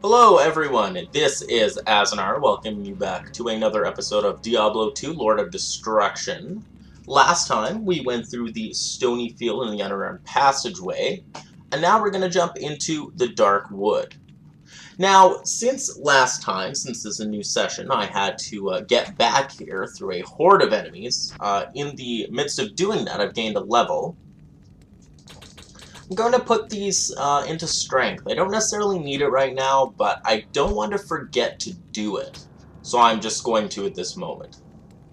Hello everyone, this is Azanar, welcoming you back to another episode of Diablo 2, Lord of Destruction. Last time, we went through the stony field and the underground passageway, and now we're going to jump into the Dark Wood. Now, since last time, since this is a new session, I had to get back here through a horde of enemies. In the midst of doing that, I've gained a level. I'm going to put these into strength. I don't necessarily need it right now, but I don't want to forget to do it. So I'm just going to at this moment.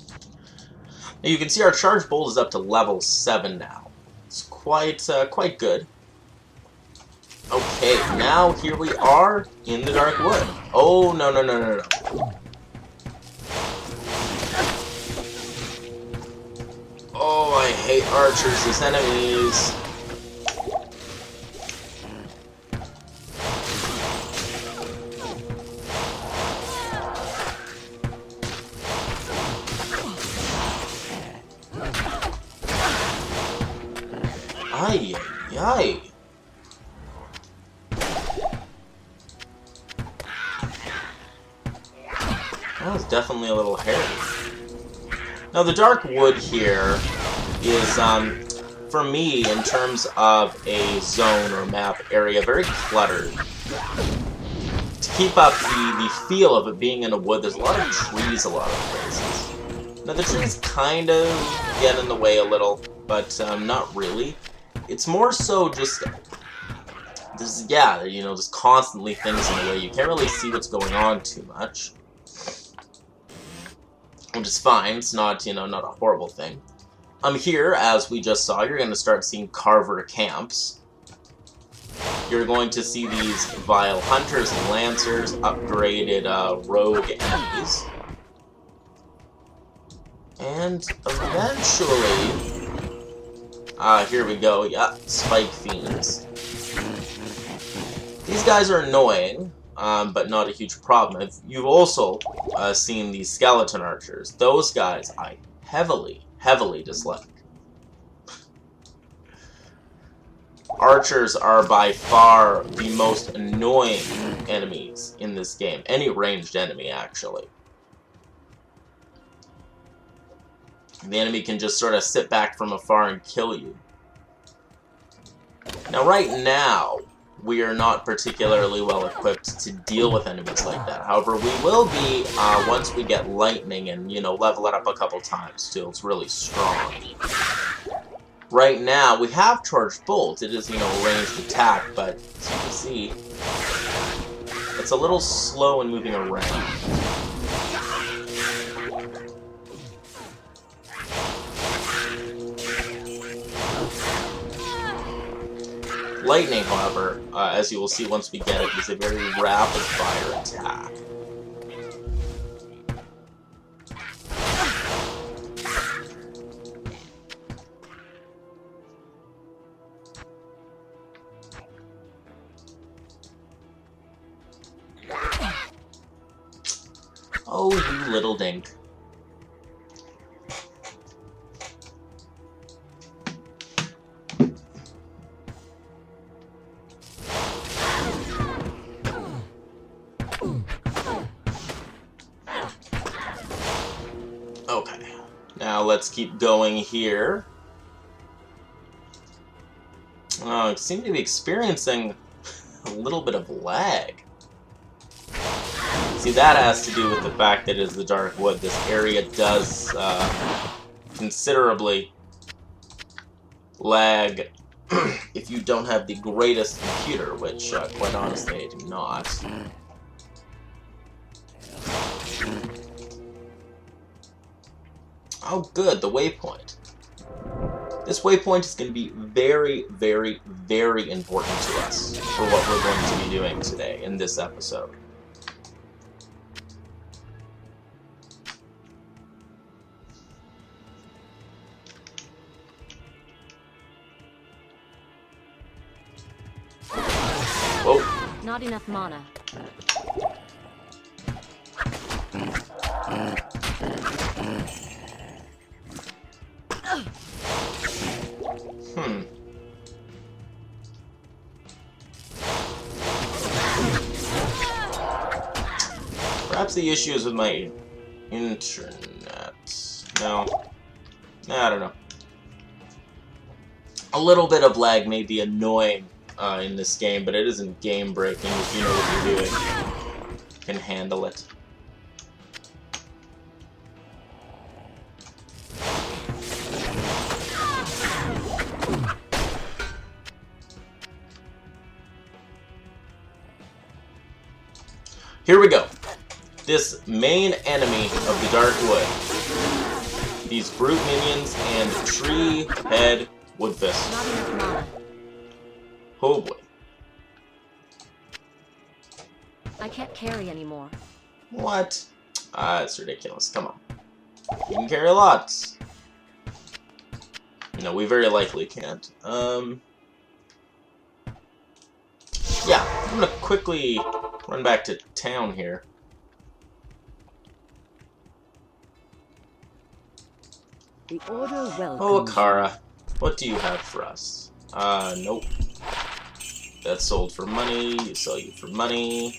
Now you can see our charge bolt is up to level 7 now. It's quite good. Okay, now here we are in the Dark Wood. Oh, no. Oh, I hate archers as enemies. Ay, ay, ay. That was definitely a little hairy. Now, the Dark Wood here is, for me, in terms of a zone or map area, very cluttered. To keep up the feel of it being in a wood, there's a lot of trees a lot of places. Now, the trees kind of get in the way a little, but not really. It's more so just, just constantly things in the way. You can't really see what's going on too much. Which is fine, it's not, not a horrible thing. Here, as we just saw, you're going to start seeing Carver camps. You're going to see these vile hunters and lancers, upgraded rogue enemies. And eventually... here we go, yeah, Spike Fiends. These guys are annoying, but not a huge problem. You've also seen these skeleton archers. Those guys I heavily dislike. Archers are by far the most annoying enemies in this game. Any ranged enemy, actually. The enemy can just sort of sit back from afar and kill you. Now, right now, we are not particularly well equipped to deal with enemies like that. However, we will be once we get lightning and, level it up a couple times till it's really strong. Right now, we have charged bolt. It is, a ranged attack, but as you can see, it's a little slow in moving around. Lightning, however, as you will see once we get it, is a very rapid-fire attack. Oh, you little dink. Okay, now let's keep going here. I seem to be experiencing a little bit of lag. See, that has to do with the fact that it is the Dark Wood. This area does considerably lag if you don't have the greatest computer, which, quite honestly, I do not. Oh, good, the waypoint. This waypoint is going to be very, very, very important to us for what we're going to be doing today in this episode. Whoa. Not enough mana. Perhaps the issue is with my internet. No. I don't know. A little bit of lag may be annoying in this game, but it isn't game-breaking if you know what you're doing. You can handle it. Here we go. This main enemy of the Dark Wood. These brute minions and tree head woodfist. Oh boy. I can't carry anymore. What? It's ridiculous. Come on. You can carry lots. No, we very likely can't. Yeah, I'm gonna quickly run back to town here. The order welcomes. Oh, Akara, what do you have for us? Nope. That's sold for money. You sell you for money.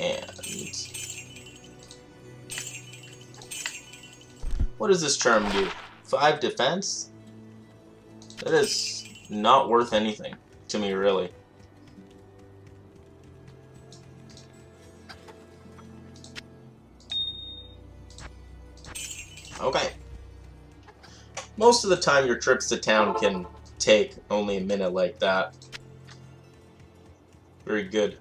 And what does this charm do? 5 defense? That is not worth anything to me, really. Okay. Most of the time your trips to town can take only a minute like that. Very good.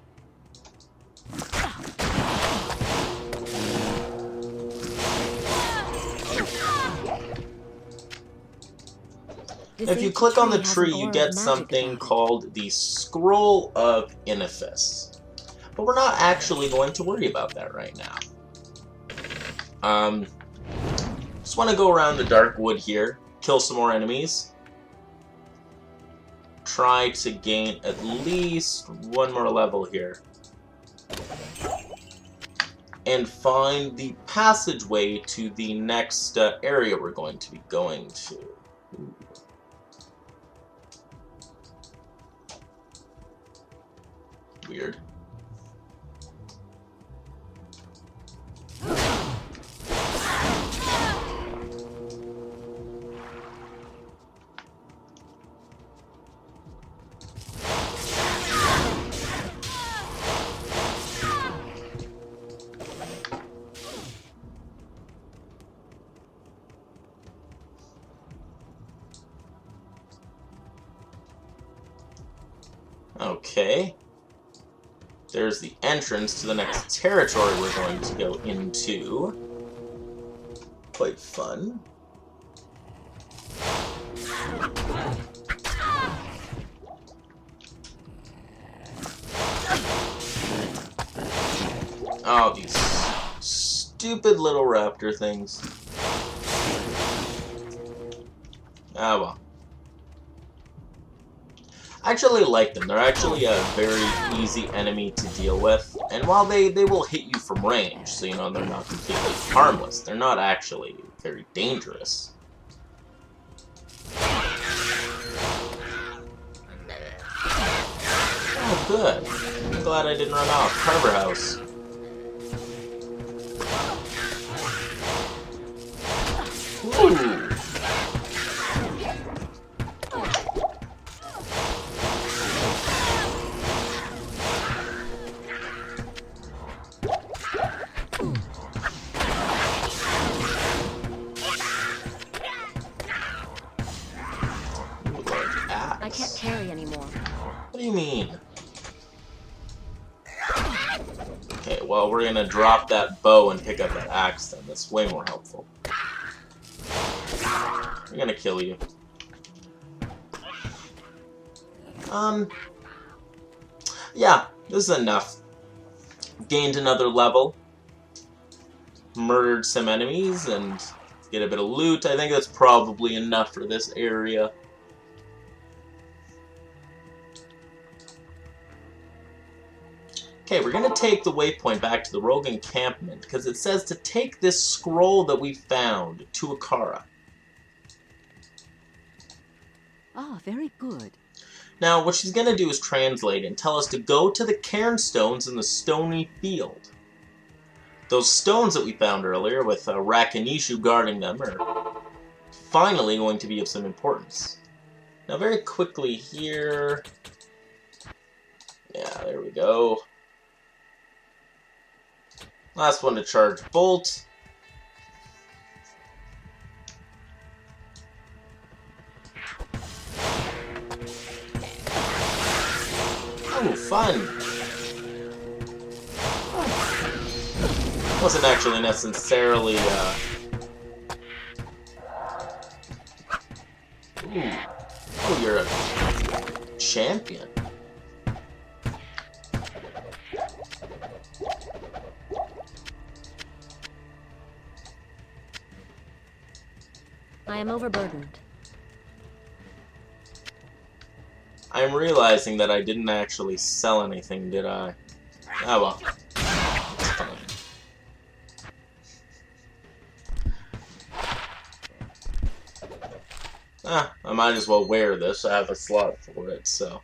If you click on the tree, you get something called the Scroll of Inifis. But we're not actually going to worry about that right now. Just want to go around the Dark Wood here, kill some more enemies. Try to gain at least 1 more level here. And find the passageway to the next area we're going to be going to. Ooh. Weird. Okay. There's the entrance to the next territory we're going to go into. Quite fun. Oh, these stupid little raptor things. Ah, well. I actually like them. They're actually a very easy enemy to deal with. And while they will hit you from range, so you know they're not completely harmless, they're not actually very dangerous. Oh, good. I'm glad I didn't run off. Harbor House. Ooh. I can't carry anymore. What do you mean? Okay, well, we're gonna drop that bow and pick up that axe then. That's way more helpful. We're gonna kill you. Yeah, this is enough. Gained another level. Murdered some enemies and get a bit of loot. I think that's probably enough for this area. Okay, we're going to take the waypoint back to the rogue encampment, because it says to take this scroll that we found to Akara. Ah, very good. Now, what she's going to do is translate and tell us to go to the cairnstones in the stony field. those stones that we found earlier with Rakanishu guarding them are finally going to be of some importance. Now very quickly here... Yeah, there we go. Last one to charge Bolt. Ooh, fun! Wasn't actually necessarily, Ooh. Oh, you're a champion. I am overburdened. I'm realizing that I didn't actually sell anything, did I? Oh well. It's fine. I might as well wear this. I have a slot for it, so...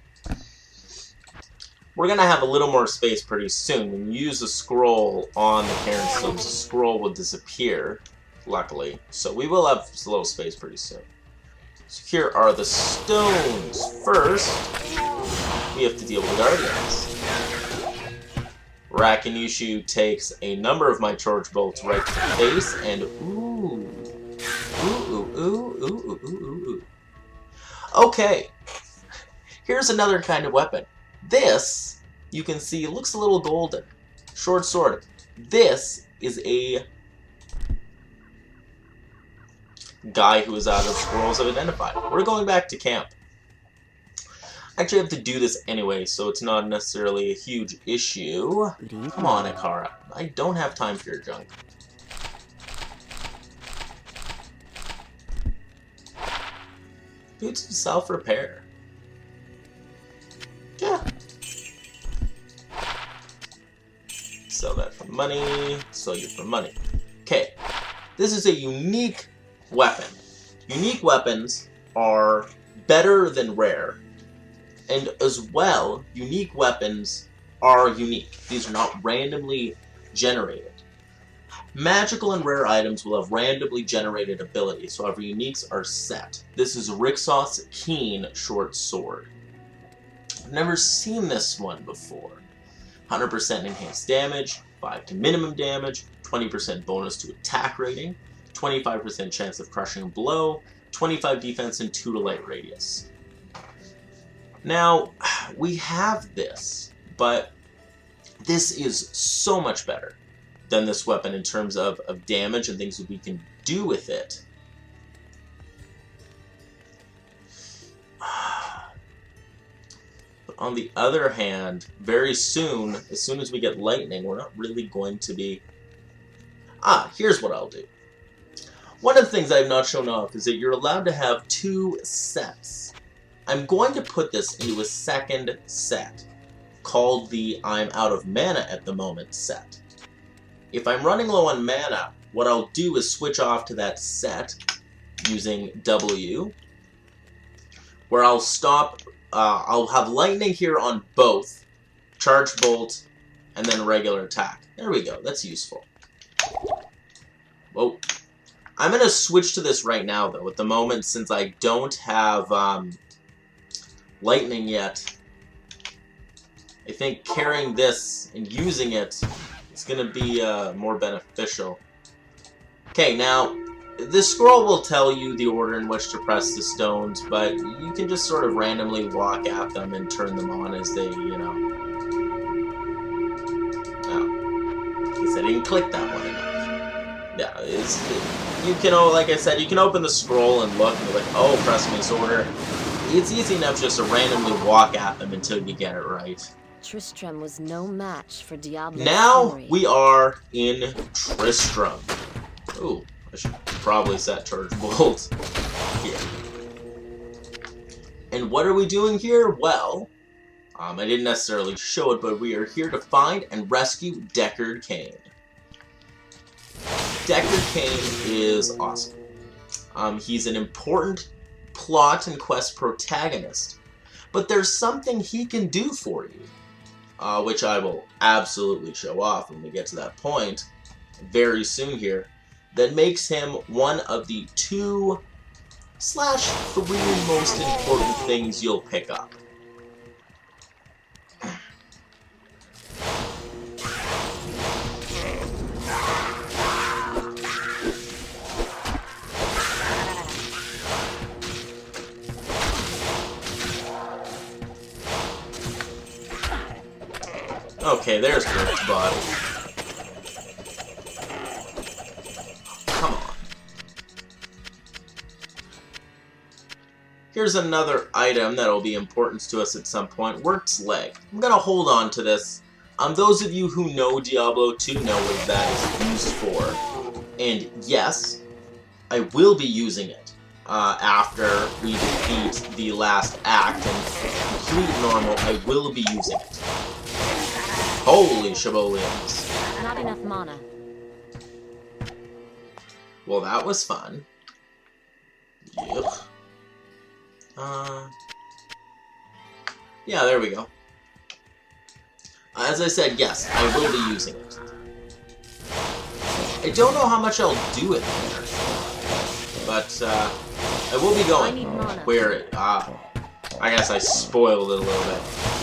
We're gonna have a little more space pretty soon. When you use a scroll on the cairn stones, the scroll will disappear, luckily. So we will have a little space pretty soon. So here are the stones. First, we have to deal with the Guardians. Rakanishu takes a number of my charge bolts right to the face, and ooh. Okay, here's another kind of weapon. This, you can see, looks a little golden. Short sword. This is a guy who is out of scrolls of identified. We're going back to camp. Actually, I have to do this anyway, so it's not necessarily a huge issue. Come on, Ikara. I don't have time for your junk. Boots of self-repair. Yeah. Sell that for money. Sell you for money. Okay. This is a unique weapon. Unique weapons are better than rare. And as well, unique weapons are unique. These are not randomly generated. Magical and rare items will have randomly generated abilities, however uniques are set. This is Rixoth's Keen short sword. I've never seen this one before. 100% enhanced damage, 5 to minimum damage, 20% bonus to attack rating, 25% chance of crushing a blow, 25 defense, and 2 to light radius. Now, we have this, but this is so much better than this weapon in terms of damage and things that we can do with it. But on the other hand, very soon, as soon as we get lightning, we're not really going to be... here's what I'll do. One of the things I have not shown off is that you're allowed to have 2 sets. I'm going to put this into a second set, called the I'm out of mana at the moment set. If I'm running low on mana, what I'll do is switch off to that set using W, where I'll stop, I'll have lightning here on both, charge bolt, and then regular attack. There we go, that's useful. Whoa. I'm going to switch to this right now, though, at the moment, since I don't have lightning yet. I think carrying this and using it is going to be more beneficial. Okay, now, this scroll will tell you the order in which to press the stones, but you can just sort of randomly walk at them and turn them on as they, you know... Oh. I guess I didn't click that one enough. Yeah, you can, like I said, you can open the scroll and look and be like, oh, press this order. It's easy enough just to randomly walk at them until you get it right. Tristram was no match for Diablo. Now we are in Tristram. Ooh, I should probably set charge bolt here. And what are we doing here? Well, I didn't necessarily show it, but we are here to find and rescue Deckard Cain. Deckard Cain is awesome. He's an important plot and quest protagonist, but there's something he can do for you. which I will absolutely show off when we get to that point very soon here, that makes him one of the 2/3 most important things you'll pick up. Okay, there's Kurt's body. Come on. Here's another item that'll be important to us at some point. Wirt's leg. I'm gonna hold on to this. Those of you who know Diablo 2 know what that is used for. And yes, I will be using it after we defeat the last act and complete normal. I will be using it. Holy shibboleths. Not enough mana. Well, that was fun. Yuck. Yeah, there we go. As I said, yes, I will be using it. I don't know how much I'll do it there, but I will be going where it, I guess I spoiled it a little bit.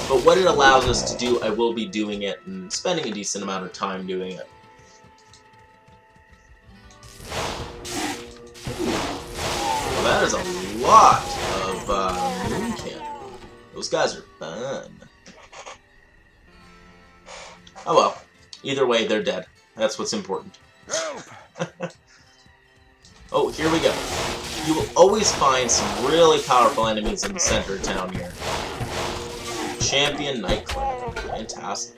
But what it allows us to do, I will be doing it and spending a decent amount of time doing it. Well, that is a lot of moon cannon. Those guys are fun. Oh well. Either way, they're dead. That's what's important. Oh, here we go. You will always find some really powerful enemies in the center of town here. Champion Nightclub. Fantastic.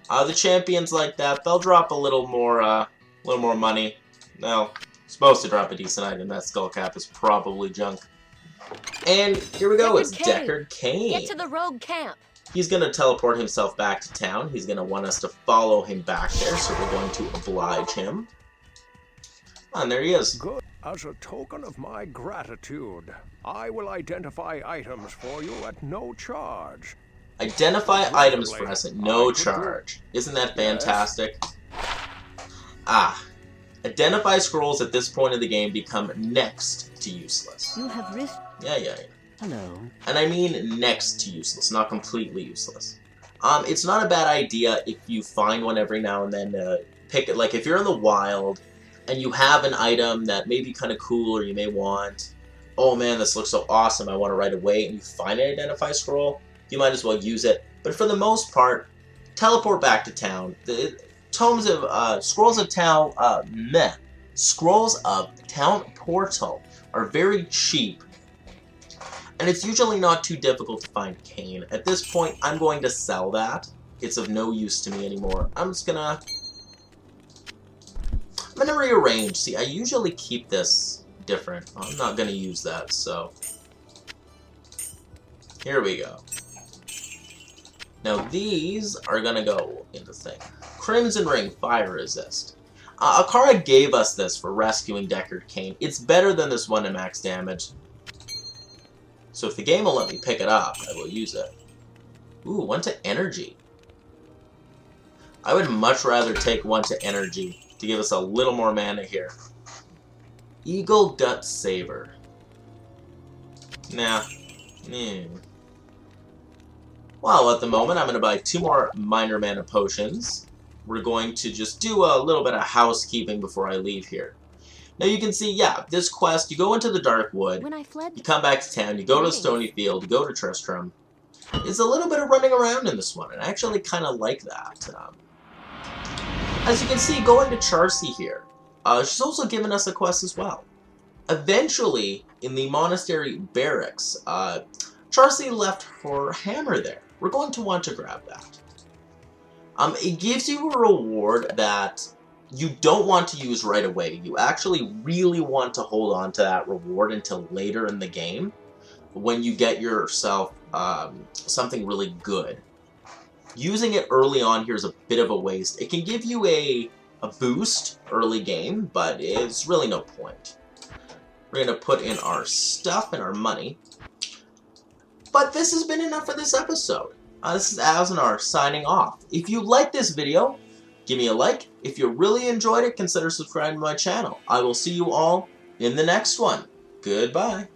The champions like that, they'll drop a little more money. Well, supposed to drop a decent item. That skull cap is probably junk. And here we go, it's Deckard Cain. Get to the rogue camp. He's going to teleport himself back to town. He's going to want us to follow him back there, so we're going to oblige him. And there he is. Good. As a token of my gratitude, I will identify items for you at no charge. Identify items for us at no charge. Isn't that fantastic? Ah. Identify scrolls at this point of the game become next to useless. You have risked. Yeah. Hello. And I mean next to useless, not completely useless. It's not a bad idea if you find one every now and then to pick it. Like if you're in the wild and you have an item that may be kind of cool or you may want, oh man, this looks so awesome, I want to right away, and you find an identify scroll, you might as well use it. But for the most part, teleport back to town. The tomes of scrolls of town, scrolls of town portal are very cheap. And it's usually not too difficult to find Cain. At this point, I'm going to sell that. It's of no use to me anymore. I'm gonna rearrange. See, I usually keep this different. I'm not gonna use that, so. Here we go. Now these are gonna go in the thing. Crimson Ring, Fire Resist. Akara gave us this for rescuing Deckard Cain. It's better than this one in max damage. So if the game will let me pick it up, I will use it. Ooh, 1 to energy. I would much rather take 1 to energy to give us a little more mana here. Eagle Gut Saber. Nah. Well, at the moment, I'm going to buy 2 more minor mana potions. We're going to just do a little bit of housekeeping before I leave here. Now you can see, yeah, this quest, you go into the Dark Wood, you come back to town, you go to the Stony Field, you go to Tristram. It's a little bit of running around in this one, and I actually kind of like that. As you can see, going to Charcy here, she's also given us a quest as well. Eventually, in the monastery barracks, Charcy left her hammer there. We're going to want to grab that. It gives you a reward that you don't want to use right away. You actually really want to hold on to that reward until later in the game when you get yourself something really good. Using it early on here is a bit of a waste. It can give you a boost early game, but it's really no point. We're going to put in our stuff and our money. But this has been enough for this episode. This is Azanar signing off. If you like this video, give me a like. If you really enjoyed it, consider subscribing to my channel. I will see you all in the next one. Goodbye.